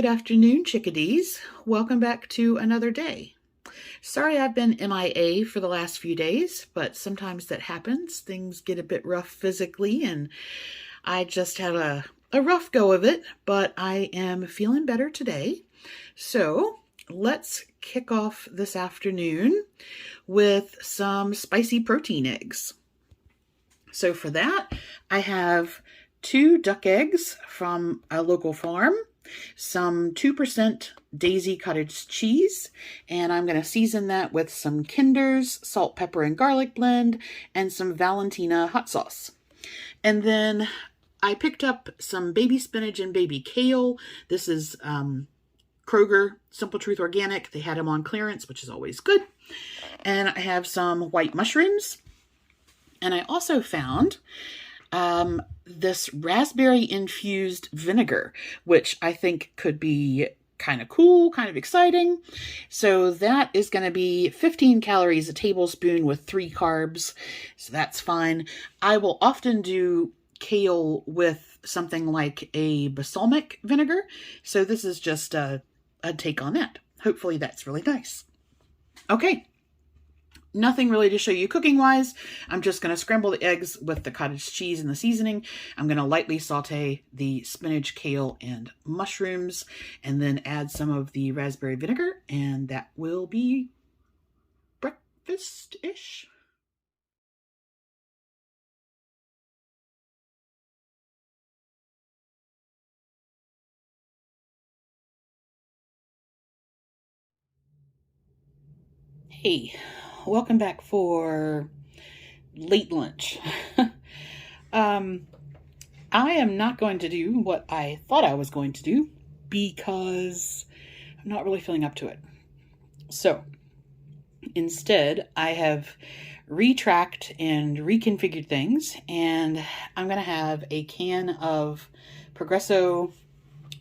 Good afternoon, chickadees. Welcome back to another day. Sorry I've been MIA for the last few days, but sometimes that happens. Things get a bit rough physically, and I just had a rough go of it, but I am feeling better today. So let's kick off this afternoon with some spicy protein eggs. So for that, I have 2 duck eggs from a local farm, some 2% Daisy cottage cheese, and I'm going to season that with some Kinder's salt, pepper, and garlic blend, and some Valentina hot sauce. And then I picked up some baby spinach and baby kale. This is Kroger Simple Truth Organic. They had them on clearance, which is always good. And I have some white mushrooms. And I also found this raspberry infused vinegar, which I think could be kind of cool, kind of exciting. So that is going to be 15 calories a tablespoon with 3 carbs. So that's fine. I will often do kale with something like a balsamic vinegar. So this is just a take on that. Hopefully that's really nice. Okay. Nothing really to show you cooking wise. I'm just going to scramble the eggs with the cottage cheese and the seasoning. I'm going to lightly saute the spinach, kale, and mushrooms, and then add some of the raspberry vinegar, and that will be breakfast-ish. Hey, welcome back for late lunch. I am not going to do what I thought I was going to do because I'm not really feeling up to it. So instead, I have retracked and reconfigured things, and I'm going to have a can of Progresso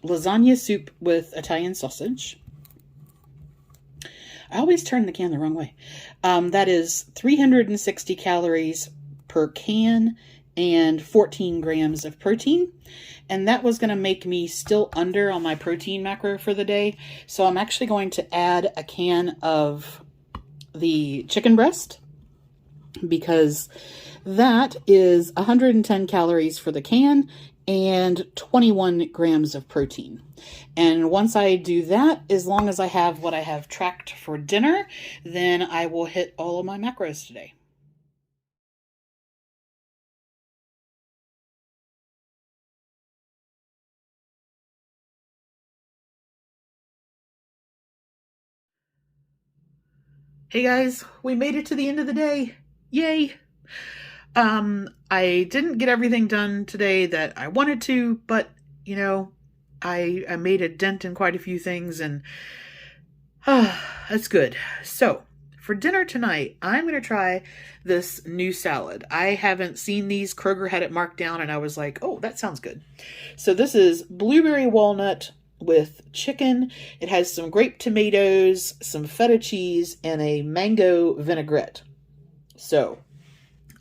lasagna soup with Italian sausage. I always turn the can the wrong way. That is 360 calories per can and 14 grams of protein. And that was going to make me still under on my protein macro for the day. So I'm actually going to add a can of the chicken breast, because that is 110 calories for the can and 21 grams of protein. And once I do that, as long as I have what I have tracked for dinner, then I will hit all of my macros today. Hey guys, we made it to the end of the day. Yay! I didn't get everything done today that I wanted to, but you know, I made a dent in quite a few things, and that's good. So for dinner tonight, I'm going to try this new salad. I haven't seen these. Kroger had it marked down, and I was like, oh, that sounds good. So this is blueberry walnut with chicken. It has some grape tomatoes, some feta cheese, and a mango vinaigrette. So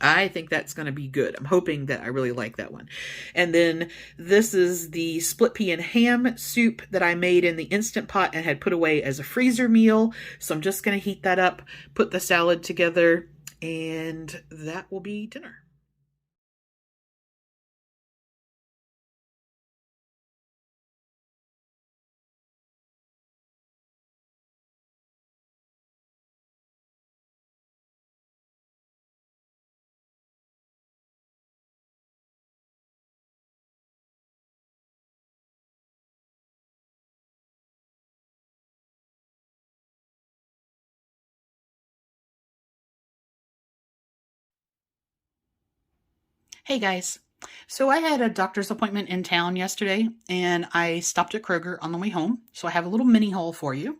I think that's going to be good. I'm hoping that I really like that one. And then this is the split pea and ham soup that I made in the Instant Pot and had put away as a freezer meal. So I'm just going to heat that up, put the salad together, and that will be dinner. Hey guys. So I had a doctor's appointment in town yesterday, and I stopped at Kroger on the way home. So I have a little mini haul for you.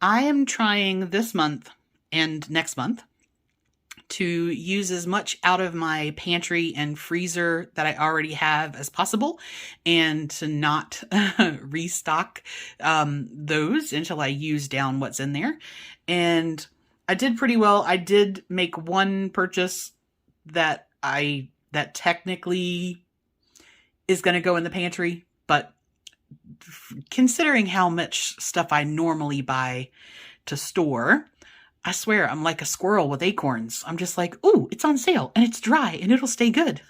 I am trying this month and next month to use as much out of my pantry and freezer that I already have as possible, and to not restock those until I use down what's in there. And I did pretty well. I did make one purchase that technically is going to go in the pantry, but considering how much stuff I normally buy to store, I swear I'm like a squirrel with acorns. I'm just like, ooh, it's on sale and it's dry and it'll stay good.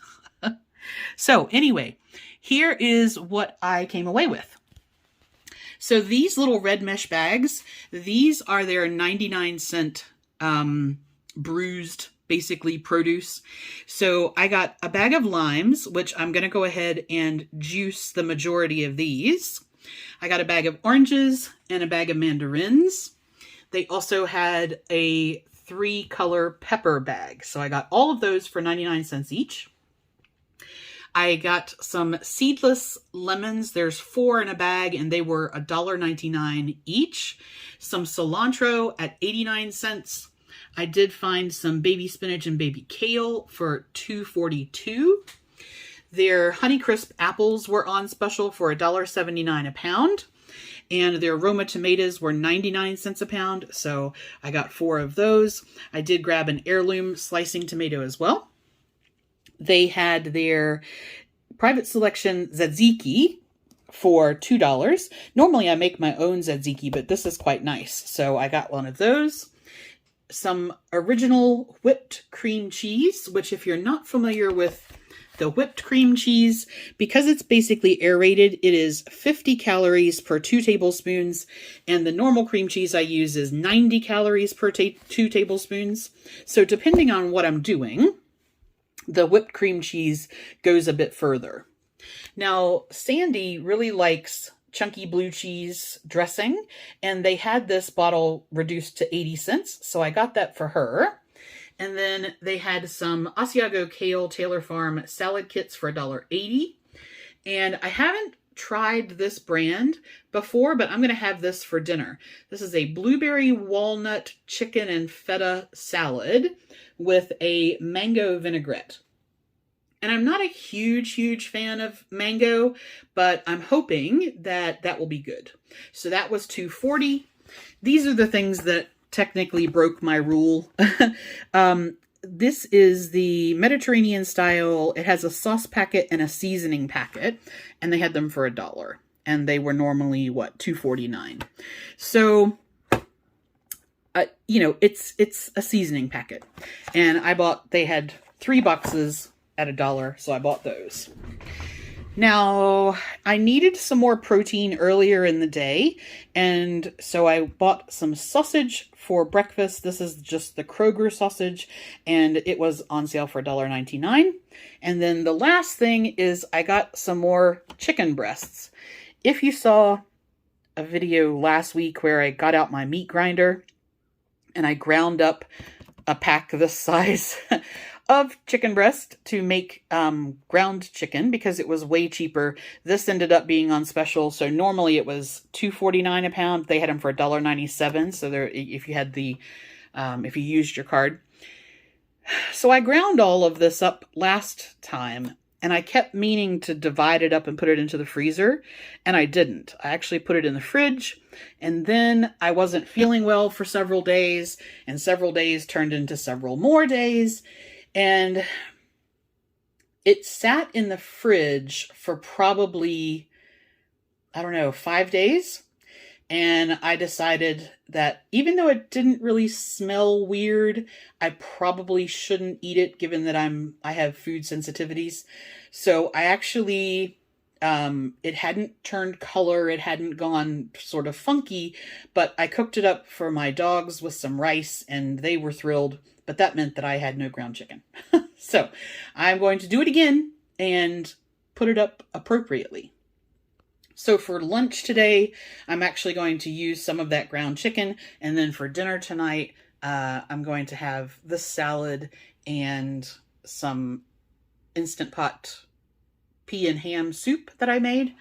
So anyway, here is what I came away with. So these little red mesh bags, these are their 99-cent bruised, basically, produce. So I got a bag of limes, which I'm going to go ahead and juice the majority of these. I got a bag of oranges and a bag of mandarins. They also had a 3-color pepper bag. So I got all of those for 99 cents each. I got some seedless lemons. There's 4 in a bag and they were $1.99 each. Some cilantro at 89 cents. I did find some baby spinach and baby kale for $2.42. Their Honeycrisp apples were on special for $1.79 a pound. And their Roma tomatoes were 99 cents a pound. So I got 4 of those. I did grab an heirloom slicing tomato as well. They had their private selection tzatziki for $2. Normally I make my own tzatziki, but this is quite nice. So I got one of those. Some original whipped cream cheese, which if you're not familiar with the whipped cream cheese, because it's basically aerated, it is 50 calories per 2 tablespoons. And the normal cream cheese I use is 90 calories per 2 tablespoons. So depending on what I'm doing, the whipped cream cheese goes a bit further. Now, Sandy really likes chunky blue cheese dressing, and they had this bottle reduced to 80 cents, so I got that for her. And then they had some Asiago Kale Taylor Farm salad kits for $1.80. And I haven't tried this brand before, but I'm going to have this for dinner. This is a blueberry walnut chicken and feta salad with a mango vinaigrette. And I'm not a huge fan of mango, but I'm hoping that that will be good. So that was $2.40. These are the things that technically broke my rule. This is the Mediterranean style. It has a sauce packet and a seasoning packet, and they had them for $1. And they were normally, what, $2.49. So, it's a seasoning packet. And they had 3 boxes at $1, so I bought those. Now, I needed some more protein earlier in the day, and so I bought some sausage for breakfast. This is just the Kroger sausage, and it was on sale for $1.99. And then the last thing is I got some more chicken breasts. If you saw a video last week where I got out my meat grinder and I ground up a pack this size of chicken breast to make ground chicken because it was way cheaper. This ended up being on special. So normally it was $2.49 a pound. They had them for $1.97. So there, if you had if you used your card. So I ground all of this up last time, and I kept meaning to divide it up and put it into the freezer, and I didn't. I actually put it in the fridge, and then I wasn't feeling well for several days, and several days turned into several more days. And it sat in the fridge for probably, 5 days. And I decided that even though it didn't really smell weird, I probably shouldn't eat it given that I have food sensitivities. So I actually, it hadn't turned color. It hadn't gone sort of funky, but I cooked it up for my dogs with some rice and they were thrilled. But that meant that I had no ground chicken. So I'm going to do it again and put it up appropriately. So for lunch today, I'm actually going to use some of that ground chicken. And then for dinner tonight, I'm going to have this salad and some Instant Pot pea and ham soup that I made.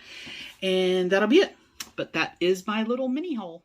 And that'll be it. But that is my little mini haul.